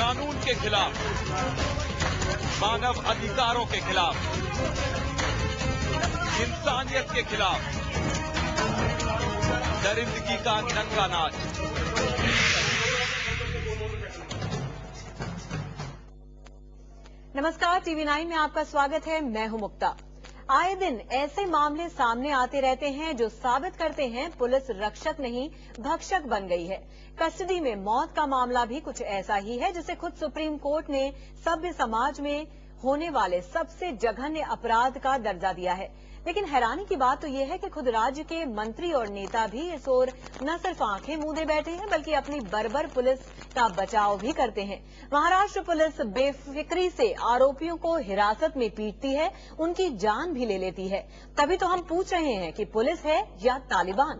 कानून के खिलाफ, मानव अधिकारों के खिलाफ, इंसानियत के खिलाफ दरिंदगी का नंगा नाच। नमस्कार, TV9 में आपका स्वागत है। मैं हूं मुक्ता। आए दिन ऐसे मामले सामने आते रहते हैं जो साबित करते हैं पुलिस रक्षक नहीं भक्षक बन गई है। कस्टडी में मौत का मामला भी कुछ ऐसा ही है जिसे खुद सुप्रीम कोर्ट ने सभ्य समाज में होने वाले सबसे जघन्य अपराध का दर्जा दिया है। लेकिन हैरानी की बात तो यह है कि खुद राज्य के मंत्री और नेता भी इस ओर न सिर्फ आंखें मूंदे बैठे हैं बल्कि अपनी बर्बर पुलिस का बचाव भी करते हैं। महाराष्ट्र पुलिस बेफिक्री से आरोपियों को हिरासत में पीटती है, उनकी जान भी ले लेती है। तभी तो हम पूछ रहे हैं कि पुलिस है या तालिबान।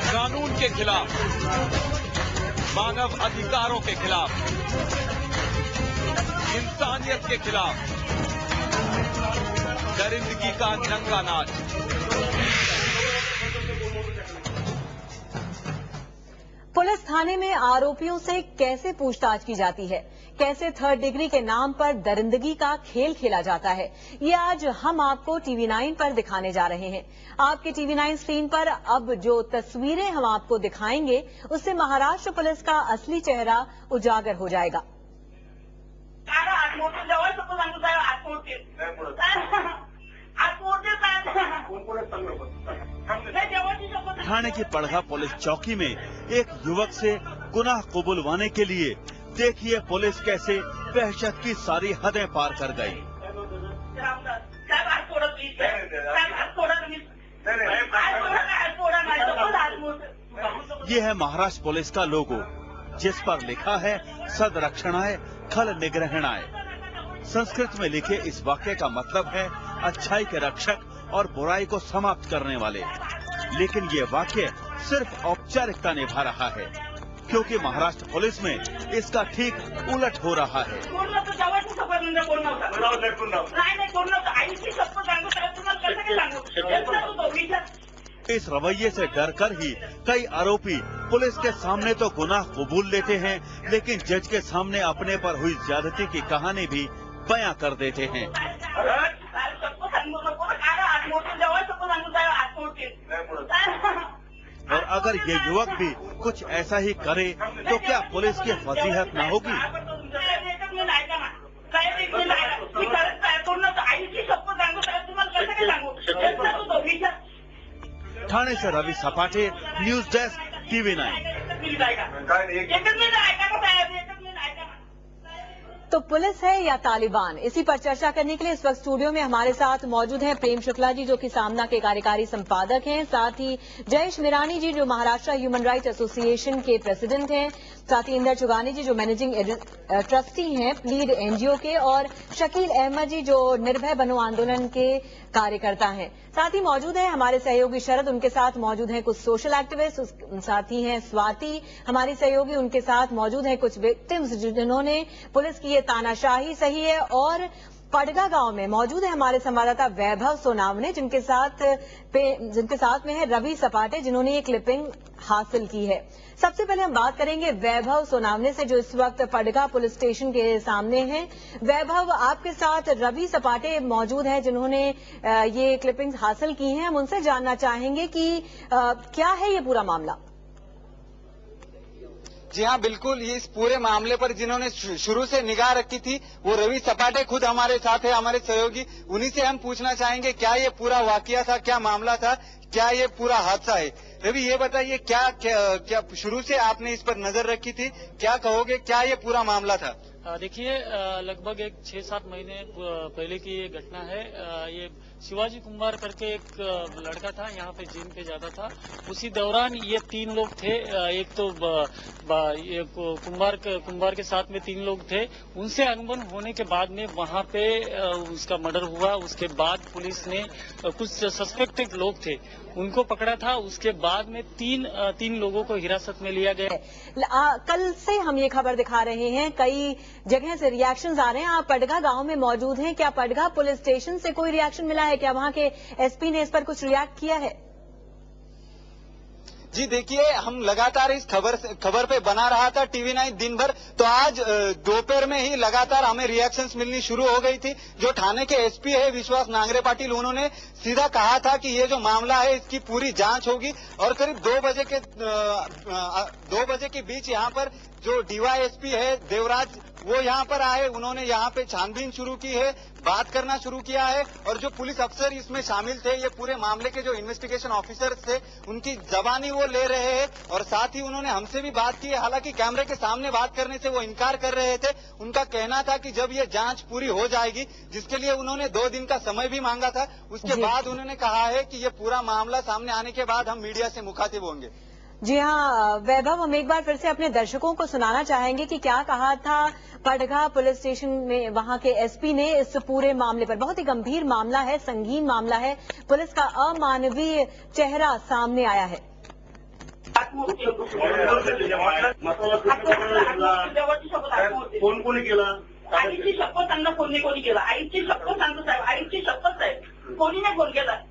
कानून के खिलाफ, मानव अधिकारों के खिलाफ, इंसानियत के खिलाफ दरिंदगी का नंगा नाच। पुलिस थाने में आरोपियों से कैसे पूछताछ की जाती है, कैसे थर्ड डिग्री के नाम पर दरिंदगी का खेल खेला जाता है, ये आज हम आपको TV9 पर दिखाने जा रहे हैं। आपके TV9 स्क्रीन पर अब जो तस्वीरें हम आपको दिखाएंगे उससे महाराष्ट्र पुलिस का असली चेहरा उजागर हो जाएगा। थाने की पड़घा पुलिस चौकी में एक युवक से गुनाह कबूलवाने के लिए देखिए पुलिस कैसे वहशत की सारी हदें पार कर गई। ये है महाराष्ट्र पुलिस का लोगो, जिस पर लिखा है सदरक्षणाय खल निग्रहणाय। संस्कृत में लिखे इस वाक्य का मतलब है अच्छाई के रक्षक और बुराई को समाप्त करने वाले। लेकिन ये वाक्य सिर्फ औपचारिकता निभा रहा है, क्योंकि महाराष्ट्र पुलिस में इसका ठीक उलट हो रहा है। इस रवैये से डरकर ही कई आरोपी पुलिस के सामने तो गुनाह कबूल लेते हैं, लेकिन जज के सामने अपने पर हुई ज्यादती की कहानी भी बयां कर देते हैं। और अगर ये युवक भी कुछ ऐसा ही करे तो क्या पुलिस की फजीहत न होगी? ठाणे से रवि सपाटे, न्यूज डेस्क, TV9। तो पुलिस है या तालिबान, इसी पर चर्चा करने के लिए इस वक्त स्टूडियो में हमारे साथ मौजूद हैं प्रेम शुक्ला जी, जो कि सामना के कार्यकारी संपादक हैं, साथ ही जयेश मिरानी जी, जो महाराष्ट्र ह्यूमन राइट एसोसिएशन के प्रेसिडेंट हैं, साथ ही इंदर चुगानी जी, जो मैनेजिंग ट्रस्टी हैं लीड NGO के, और शकील अहमद जी, जो निर्भय बनो आंदोलन के कार्यकर्ता हैं। साथ ही मौजूद है हमारे सहयोगी शरद, उनके साथ मौजूद हैं कुछ सोशल एक्टिविस्ट, साथ ही हैं स्वाति हमारी सहयोगी, उनके साथ मौजूद हैं कुछ विक्टिम्स जिन्होंने पुलिस की ये तानाशाही सही है, और पड़गा गांव में मौजूद है हमारे संवाददाता वैभव सोनावने, जिनके साथ में है रवि सपाटे, जिन्होंने ये क्लिपिंग हासिल की है। सबसे पहले हम बात करेंगे वैभव सोनावने से, जो इस वक्त पड़गा पुलिस स्टेशन के सामने हैं। वैभव, आपके साथ रवि सपाटे मौजूद हैं जिन्होंने ये क्लिपिंग्स हासिल की हैं। हम उनसे जानना चाहेंगे कि क्या है ये पूरा मामला। जी हाँ, बिल्कुल। इस पूरे मामले पर जिन्होंने शुरू से निगाह रखी थी वो रवि सपाटे खुद हमारे साथ है, हमारे सहयोगी। उन्हीं से हम पूछना चाहेंगे क्या ये पूरा वाकया था, क्या मामला था, क्या ये पूरा हादसा है। रवि, ये बताइए क्या शुरू से आपने इस पर नजर रखी थी, क्या कहोगे, क्या ये पूरा मामला था? देखिए, लगभग एक 6-7 महीने पहले की ये घटना है। ये शिवाजी कुंभार करके एक लड़का था, यहाँ पे जिम पे जाता था। उसी दौरान ये 3 लोग थे। एक तो ये कुंभार के साथ में 3 लोग थे। उनसे अनबन होने के बाद में वहाँ पे उसका मर्डर हुआ। उसके बाद पुलिस ने कुछ सस्पेक्टेड लोग थे उनको पकड़ा था। उसके बाद में तीन लोगों को हिरासत में लिया गया। कल से हम ये खबर दिखा रहे हैं, कई जगह से रिएक्शंस आ रहे हैं। आप पड़गा गांव में मौजूद हैं, क्या पड़गा पुलिस स्टेशन से कोई रिएक्शन मिला है? क्या वहां के SP ने इस पर कुछ रिएक्ट किया है? जी देखिए, हम लगातार इस खबर पे बना रहा था TV9 दिन भर, तो आज दोपहर में ही लगातार हमें रिएक्शंस मिलनी शुरू हो गई थी। जो थाने के एसपी है विश्वास नांगरे पाटिल, उन्होंने सीधा कहा था कि ये जो मामला है इसकी पूरी जांच होगी और करीब 2 बजे के बीच यहाँ पर जो DYSP है देवराज, वो यहाँ पर आए। उन्होंने यहाँ पे छानबीन शुरू की है, बात करना शुरू किया है और जो पुलिस अफसर इसमें शामिल थे, ये पूरे मामले के जो इन्वेस्टिगेशन ऑफिसर्स थे, उनकी जबानी वो ले रहे हैं और साथ ही उन्होंने हमसे भी बात की है। हालांकि कैमरे के सामने बात करने से वो इनकार कर रहे थे। उनका कहना था कि जब ये जांच पूरी हो जाएगी, जिसके लिए उन्होंने 2 दिन का समय भी मांगा था, उसके बाद उन्होंने कहा है कि ये पूरा मामला सामने आने के बाद हम मीडिया से मुखातिब होंगे। जी हाँ वैभव, हम एक बार फिर से अपने दर्शकों को सुनाना चाहेंगे कि क्या कहा था पड़घा पुलिस स्टेशन में वहां के एसपी ने इस पूरे मामले पर। बहुत ही गंभीर मामला है, संगीन मामला है, पुलिस का अमानवीय चेहरा सामने आया है। फोन कोणी केला? आईची शपथ त्यांना कोणी केला? आईची शपथ सांगतो साहेब, आईची शपथ साहेब, कोणी नाही फोन केला.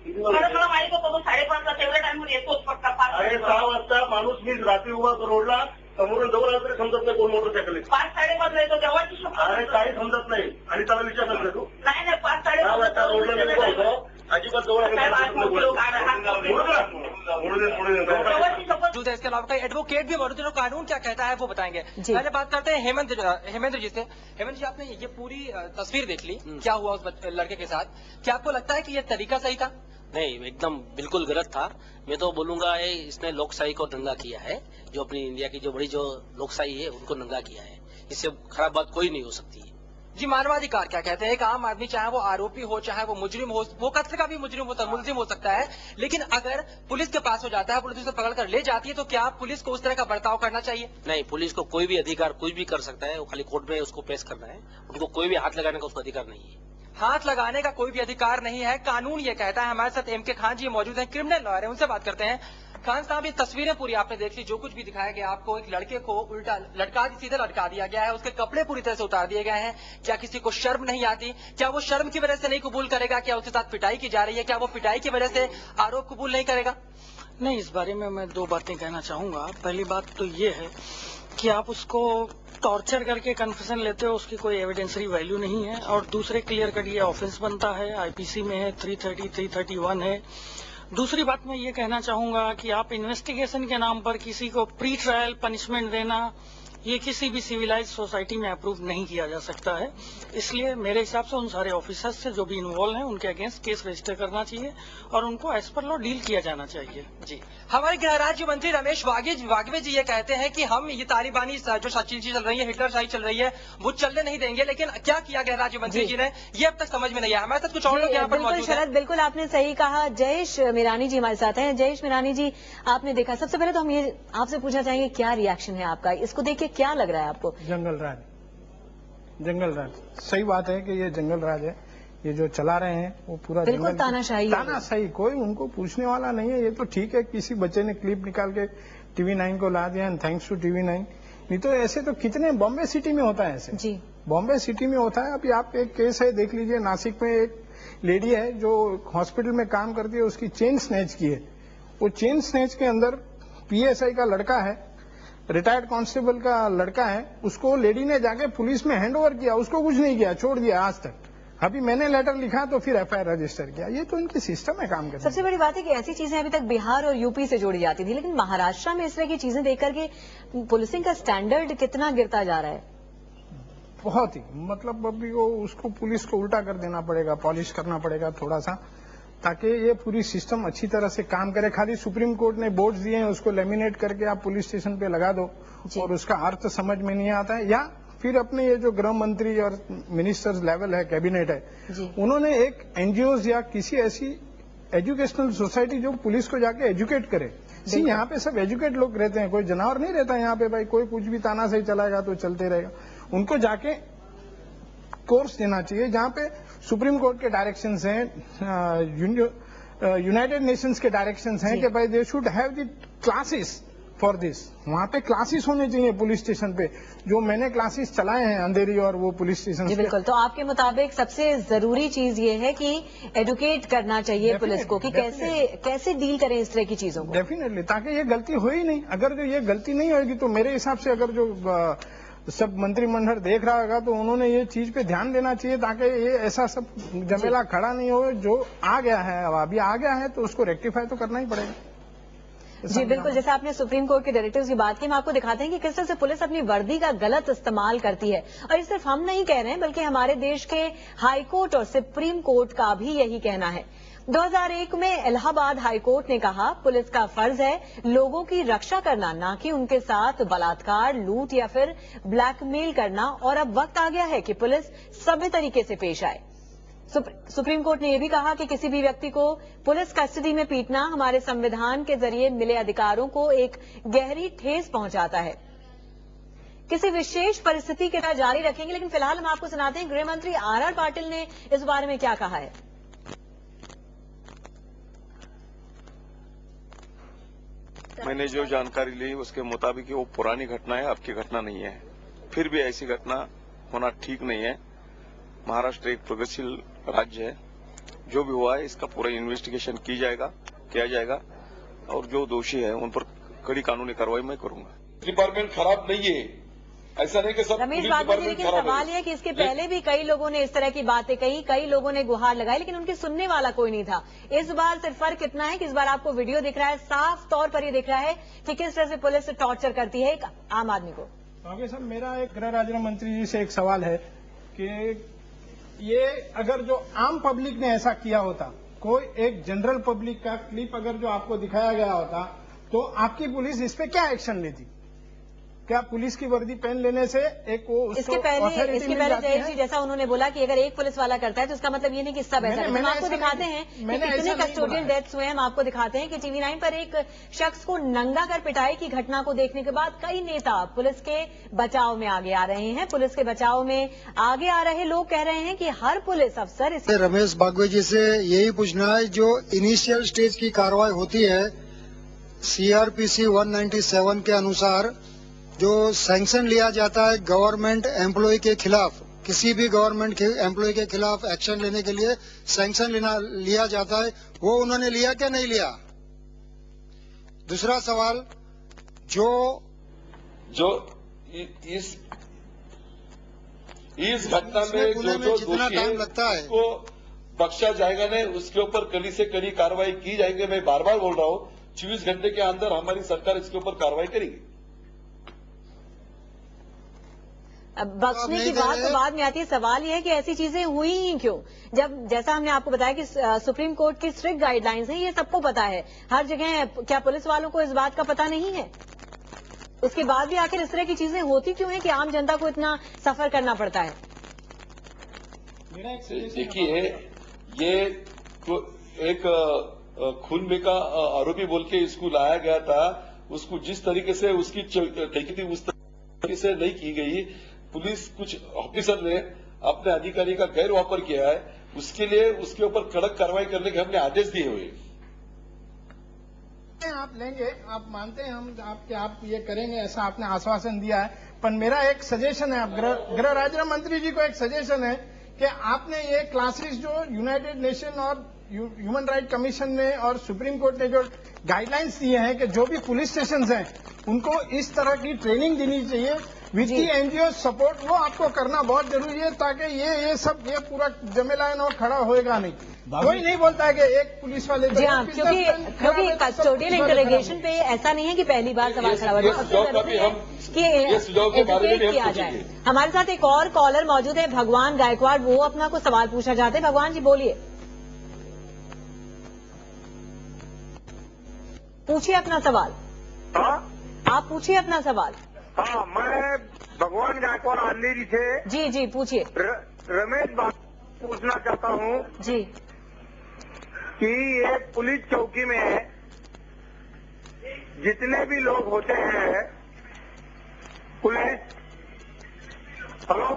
मला माहित होतं तो 5:30ला तेवढ्या टाइमवर येतोच फक्त 5:30 वाजता माणूस मी रात्री उभा रोडला समोरून जवळ आला तरी समजत नाही कोण मोटरसायकल 5:30 येतो देवाची शपथ. अरे काही समजत नाही आणि त्याला विचारलं तू? नाही 5:30 वाजता रोडला अजिबात जवळ इसके अलावा कई एडवोकेट भी मौजूद है। कानून क्या कहता है वो बताएंगे। पहले बात करते हैं हेमेंद्र जी से। हेमेंद्र जी, आपने ये पूरी तस्वीर देख ली, क्या हुआ उस लड़के के साथ? क्या आपको लगता है कि ये तरीका सही था? नहीं, एकदम बिल्कुल गलत था। मैं तो बोलूंगा इसने लोकशाही को नंगा किया है। जो अपनी इंडिया की जो बड़ी जो लोकशाही है उनको नंगा किया है। इससे खराब बात कोई नहीं हो सकती है। जी, मानवाधिकार क्या कहते हैं? एक आम आदमी, चाहे वो आरोपी हो, चाहे वो मुजरिम हो, वो कत्ल का भी मुलजिम हो सकता है, लेकिन अगर पुलिस के पास हो जाता है, पुलिस उसे पकड़कर ले जाती है, तो क्या पुलिस को उस तरह का बर्ताव करना चाहिए? नहीं, पुलिस को कोई भी अधिकार कोई भी कर सकता है। वो खाली कोर्ट में उसको पेश करना है। उनको कोई भी हाथ लगाने का उसको अधिकार नहीं है। हाथ लगाने का कोई भी अधिकार नहीं है, कानून ये कहता है। हमारे साथ MK खान जी मौजूद हैं, क्रिमिनल लॉयर हैं, उनसे बात करते हैं। खान साहब, ये तस्वीरें पूरी आपने देख ली, जो कुछ भी दिखाया गया आपको, एक लड़के को उल्टा सीधे लटका दिया गया है, उसके कपड़े पूरी तरह से उतार दिए गए हैं। क्या किसी को शर्म नहीं आती? क्या वो शर्म की वजह से नहीं कबूल करेगा? क्या उसके साथ पिटाई की जा रही है? क्या वो पिटाई की वजह से आरोप कबूल नहीं करेगा? नहीं, इस बारे में मैं 2 बातें कहना चाहूंगा। पहली बात तो ये है कि आप उसको टॉर्चर करके कन्फेशन लेते हो, उसकी कोई एविडेंसरी वैल्यू नहीं है। और दूसरे क्लियर कट ये ऑफेंस बनता है, IPC में है, 330, 331 है। दूसरी बात मैं ये कहना चाहूंगा कि आप इन्वेस्टिगेशन के नाम पर किसी को प्री ट्रायल पनिशमेंट देना, ये किसी भी सिविलाइज सोसाइटी में अप्रूव नहीं किया जा सकता है। इसलिए मेरे हिसाब से उन सारे ऑफिसर्स से जो भी इन्वॉल्व हैं उनके अगेंस्ट केस रजिस्टर करना चाहिए और उनको एज पर लॉ डील किया जाना चाहिए। जी, हमारे गृह राज्य मंत्री रमेश वागवे जी ये कहते हैं कि हम ये तालिबानी जो चीजें चल रही है, हिटलरशाही चल रही है, वो चलने नहीं देंगे। लेकिन क्या किया गृह राज्य मंत्री जी ने, ये अब तक समझ में नहीं आया। हमारे साथ कुछ और लोग यहाँ पर मौजूद हैं। बिल्कुल आपने सही कहा। जयेश मिरानी जी हमारे साथ हैं। जयेश मिरानी जी, आपने देखा, सबसे पहले तो हम ये आपसे पूछना चाहेंगे, क्या रिएक्शन है आपका? इसको देख के क्या लग रहा है आपको? जंगल राज सही बात है कि ये जंगल राज है। ये जो चला रहे हैं वो पूरा बिल्कुल तानाशाही, कोई उनको पूछने वाला नहीं है। ये तो ठीक है, किसी बच्चे ने क्लिप निकाल के TV9 को ला दिया, थैंक्स टू TV9। नहीं तो ऐसे तो कितने बॉम्बे सिटी में होता है ऐसे। जी, बॉम्बे सिटी में होता है। अभी आप एक केस है, देख लीजिए, नासिक में एक लेडी है जो हॉस्पिटल में काम करती है, उसकी चेन स्नैच की है। वो चेन स्नैच के अंदर PSI का लड़का है, रिटायर्ड कांस्टेबल का लड़का है, उसको लेडी ने जाके पुलिस में हैंड ओवर किया, उसको कुछ नहीं किया, छोड़ दिया आज तक। अभी मैंने लेटर लिखा तो फिर FIR रजिस्टर किया। ये तो इनकी सिस्टम है काम करने। सबसे बड़ी बात है कि ऐसी चीजें अभी तक बिहार और UP से जोड़ी जाती थी, लेकिन महाराष्ट्र में इस तरह की चीजें देख करके पुलिसिंग का स्टैंडर्ड कितना गिरता जा रहा है। बहुत ही, मतलब अभी वो उसको पुलिस को उल्टा कर देना पड़ेगा, पॉलिश करना पड़ेगा थोड़ा सा, ताकि ये पूरी सिस्टम अच्छी तरह से काम करे। खाली सुप्रीम कोर्ट ने बोर्ड्स दिए हैं, उसको लेमिनेट करके आप पुलिस स्टेशन पे लगा दो और उसका अर्थ समझ में नहीं आता है। या फिर अपने ये जो गृह मंत्री और मिनिस्टर्स लेवल है, कैबिनेट है, उन्होंने एक NGOs या किसी ऐसी एजुकेशनल सोसाइटी जो पुलिस को जाके एजुकेट करे। यहाँ पे सब एजुकेट लोग रहते हैं, कोई जानवर नहीं रहता यहाँ पे। भाई कोई कुछ भी ताना से चलाएगा तो चलते रहेगा। उनको जाके कोर्स देना चाहिए, जहाँ पे सुप्रीम कोर्ट के डायरेक्शंस हैं, यूनाइटेड नेशंस के डायरेक्शंस हैं कि भाई they should have the classes for this. वहाँ पे क्लासेस होने चाहिए पुलिस स्टेशन पे, जो मैंने क्लासेस चलाए हैं अंधेरी और वो पुलिस स्टेशन। जी बिल्कुल। तो आपके मुताबिक सबसे जरूरी चीज ये है कि एडुकेट करना चाहिए पुलिस को कि कैसे डील करें इस तरह की चीजों को। डेफिनेटली, ताकि ये गलती हो ही नहीं। अगर जो ये गलती नहीं होगी तो मेरे हिसाब से अगर जो सब मंत्रिमंडल देख रहा होगा तो उन्होंने ये चीज पे ध्यान देना चाहिए, ताकि ये ऐसा सब जमेला खड़ा नहीं हो। जो आ गया है, अब अभी आ गया है तो उसको रेक्टिफाई तो करना ही पड़ेगा। जी बिल्कुल। जैसे आपने सुप्रीम कोर्ट के डायरेक्टिव्स की बात की, हम आपको दिखाते हैं कि किस तरह से पुलिस अपनी वर्दी का गलत इस्तेमाल करती है। और ये सिर्फ हम नहीं कह रहे हैं, बल्कि हमारे देश के हाई कोर्ट और सुप्रीम कोर्ट का भी यही कहना है। 2001 में इलाहाबाद हाई कोर्ट ने कहा पुलिस का फर्ज है लोगों की रक्षा करना, ना कि उनके साथ बलात्कार, लूट या फिर ब्लैकमेल करना। और अब वक्त आ गया है कि पुलिस सभ्य तरीके से पेश आए। सुप्रीम कोर्ट ने यह भी कहा कि किसी भी व्यक्ति को पुलिस कस्टडी में पीटना हमारे संविधान के जरिए मिले अधिकारों को एक गहरी ठेस पहुंचाता है। किसी विशेष परिस्थिति के तहत जारी रखेंगे, लेकिन फिलहाल हम आपको सुनाते हैं गृह मंत्री आर पाटिल ने इस बारे में क्या कहा है। मैंने जो जानकारी ली उसके मुताबिक वो पुरानी घटना है, अब की घटना नहीं है। फिर भी ऐसी घटना होना ठीक नहीं है। महाराष्ट्र एक प्रगतिशील राज्य है। जो भी हुआ है इसका पूरा इन्वेस्टिगेशन किया जाएगा और जो दोषी है उन पर कड़ी कानूनी कार्रवाई मैं करूंगा। डिपार्टमेंट खराब नहीं है, ऐसा नहीं कि सब रमेश बाबू जी, लेकिन सवाल यह है कि इसके पहले भी कई लोगों ने इस तरह की बातें कही, कई लोगों ने गुहार लगाई, लेकिन उनकी सुनने वाला कोई नहीं था। इस बार सिर्फ फर्क इतना है कि इस बार आपको वीडियो दिख रहा है, साफ तौर पर यह दिख रहा है कि किस तरह से पुलिस टॉर्चर करती है एक आम आदमी को। आगे सर, मेरा एक गृह राज्य मंत्री जी से एक सवाल है कि ये अगर जो आम पब्लिक ने ऐसा किया होता, कोई एक जनरल पब्लिक का क्लिप अगर जो आपको दिखाया गया होता, तो आपकी पुलिस इस पे क्या एक्शन लेती? क्या पुलिस की वर्दी पहन लेने से एक वो इसके पहले जयेश जी, जैसा उन्होंने बोला कि अगर एक पुलिस वाला करता है तो इसका मतलब ये नहीं कि सब ऐसा। हम आपको दिखाते हैं कि कितने कस्टोडियल डेथ्स हुए हैं। हम आपको दिखाते हैं कि TV9 पर एक शख्स को नंगा कर पिटाई की घटना को देखने के बाद कई नेता पुलिस के बचाव में आगे आ रहे हैं। पुलिस के बचाव में आगे आ रहे लोग कह रहे हैं कि हर पुलिस अफसर रमेश बागवे जी से यही पूछना है, जो इनिशियल स्टेज की कार्रवाई होती है CRPC 197 के अनुसार, जो सैंक्शन लिया जाता है गवर्नमेंट एम्प्लॉय के खिलाफ, किसी भी गवर्नमेंट एम्प्लॉय के खिलाफ एक्शन लेने के लिए सैंक्शन लिया जाता है, वो उन्होंने लिया क्या नहीं लिया? दूसरा सवाल, जो इस घटना में जो जितना टाइम लगता है उसको बख्शा जाएगा नहीं, उसके ऊपर कड़ी से कड़ी कार्रवाई की जाएगी। मैं बार बार बोल रहा हूँ, 24 घंटे के अंदर हमारी सरकार इसके ऊपर कार्रवाई करेगी। अब बख्शने की बात तो बाद में आती है। सवाल यह है कि ऐसी चीजें हुई ही क्यों, जब जैसा हमने आपको बताया कि सुप्रीम कोर्ट की स्ट्रिक्ट गाइडलाइंस हैं, ये सबको पता है हर जगह। क्या पुलिस वालों को इस बात का पता नहीं है? उसके बाद भी आखिर इस तरह की चीजें होती क्यों है कि आम जनता को इतना सफर करना पड़ता है? देखिए, ये एक खून का आरोपी बोल के इसको लाया गया था। उसको जिस तरीके से उसकी तहकीकी उस तरीके से नहीं की गई। पुलिस कुछ ऑफिसर ने अपने अधिकारी का गैर वापर किया है, उसके लिए उसके ऊपर कड़क कार्रवाई करने के हमने आदेश दिए हुए। आप लेंगे, आप मानते हैं हम आप ये करेंगे, ऐसा आपने आश्वासन दिया है। पर मेरा एक सजेशन है, आप गृह राज्य मंत्री जी को एक सजेशन है कि आपने ये क्लासेस जो यूनाइटेड नेशन और ह्यूमन राइट कमीशन ने और सुप्रीम कोर्ट ने जो गाइडलाइंस दिए हैं कि जो भी पुलिस स्टेशन हैं उनको इस तरह की ट्रेनिंग देनी चाहिए विद दी एनजीओ सपोर्ट, वो आपको करना बहुत जरूरी है, ताकि ये पूरा जमेला और खड़ा होएगा नहीं। कोई नहीं बोलता है कि एक पुलिस वाले जी हाँ, क्योंकि कस्टोडियल इंटरोगेशन पे ऐसा नहीं है कि पहली बार सवाल खड़ा हुआ कि किया जाए। हमारे साथ एक और कॉलर मौजूद है, भगवान गायकवाड़, वो अपना कुछ सवाल पूछना चाहते हैं। भगवान जी बोलिए, पूछिए अपना सवाल। आप पूछिए अपना सवाल। हाँ, मैं भगवान गायकवाड़ अंधेरी से जी पूछिए। रमेश बाबू पूछना चाहता हूँ जी कि एक पुलिस चौकी में जितने भी लोग होते हैं, पुलिस, हेलो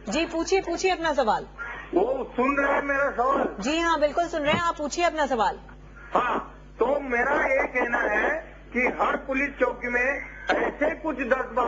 जी पूछिए अपना सवाल। वो सुन रहे हैं मेरा सवाल? जी हाँ, बिल्कुल सुन रहे हैं, आप पूछिए अपना सवाल। हाँ, तो मेरा ये कहना है कि हर पुलिस चौकी में ऐसे कुछ 10-12